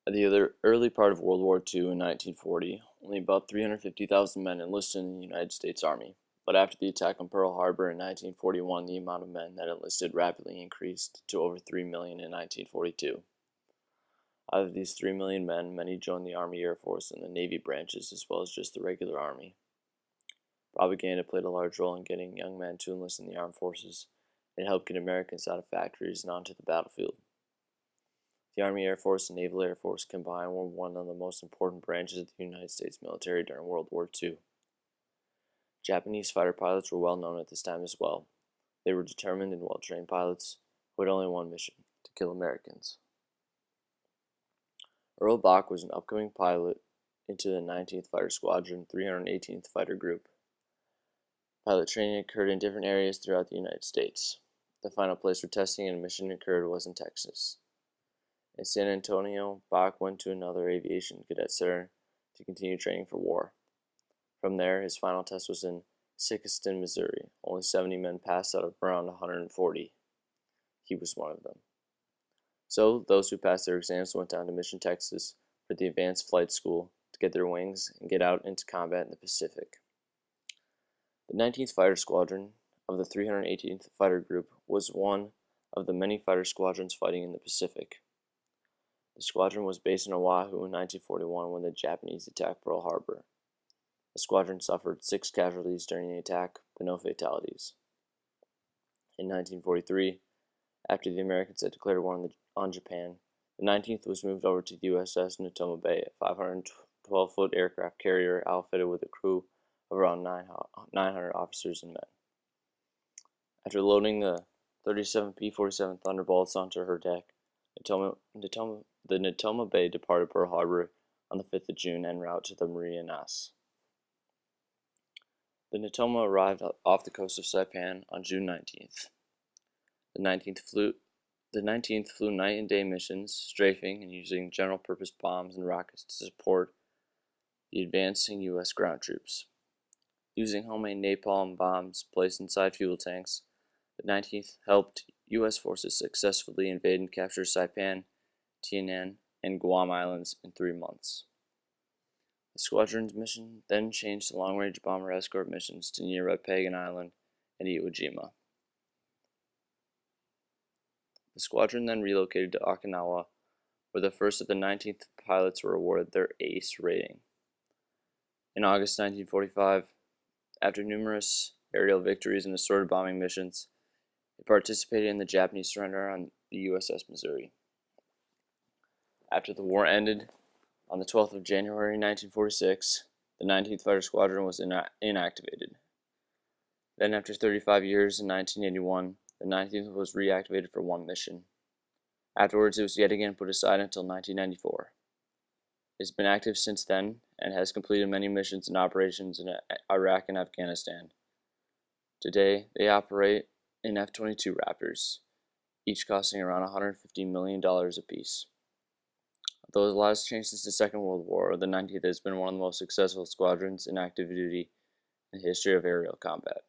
At the early part of World War II in 1940, only about 350,000 men enlisted in the United States Army. But after the attack on Pearl Harbor in 1941, the amount of men that enlisted rapidly increased to over 3 million in 1942. Out of these 3 million men, many joined the Army, Air Force, and the Navy branches, as well as just the regular Army. Propaganda played a large role in getting young men to enlist in the armed forces. It helped get Americans out of factories and onto the battlefield. The Army, Air Force, and Naval Air Force combined were one of the most important branches of the United States military during World War II. Japanese fighter pilots were well known at this time as well. They were determined and well-trained pilots who had only one mission: to kill Americans. Earl Bach was an upcoming pilot into the 19th Fighter Squadron, 318th Fighter Group. Pilot training occurred in different areas throughout the United States. The final place where testing and mission occurred was in Texas. In San Antonio, Bach went to another aviation cadet center to continue training for war. From there, his final test was in Sikeston, Missouri. Only 70 men passed out of around 140. He was one of them. So, those who passed their exams went down to Mission, Texas for the Advanced Flight School to get their wings and get out into combat in the Pacific. The 19th Fighter Squadron of the 318th Fighter Group was one of the many fighter squadrons fighting in the Pacific. The squadron was based in Oahu in 1941 when the Japanese attacked Pearl Harbor. The squadron suffered 6 casualties during the attack, but no fatalities. In 1943, after the Americans had declared war on Japan, the 19th was moved over to the USS Natoma Bay, a 512-foot aircraft carrier outfitted with a crew of around 900 officers and men. After loading the 37 P-47 Thunderbolts onto her deck, the Natoma Bay departed Pearl Harbor on the 5th of June en route to the Marianas. The Natoma arrived off the coast of Saipan on June 19th. The 19th flew night and day missions, strafing and using general-purpose bombs and rockets to support the advancing U.S. ground troops. Using homemade napalm bombs placed inside fuel tanks, the 19th helped U.S. forces successfully invade and capture Saipan, Tainan, and Guam Islands in 3 months. The squadron's mission then changed to long-range bomber escort missions to nearby Pagan Island and Iwo Jima. The squadron then relocated to Okinawa, where the first of the 19th pilots were awarded their ACE rating. In August 1945, after numerous aerial victories and assorted bombing missions, it participated in the Japanese surrender on the USS Missouri. After the war ended, on the 12th of January 1946, the 19th Fighter Squadron was inactivated. Then, after 35 years, in 1981, the 19th was reactivated for one mission. Afterwards, it was yet again put aside until 1994. It has been active since then and has completed many missions and operations in Iraq and Afghanistan. Today, they operate in F-22 Raptors, each costing around $150 million apiece. Though a lot has changed since the Second World War, the 19th has been one of the most successful squadrons in active duty in the history of aerial combat.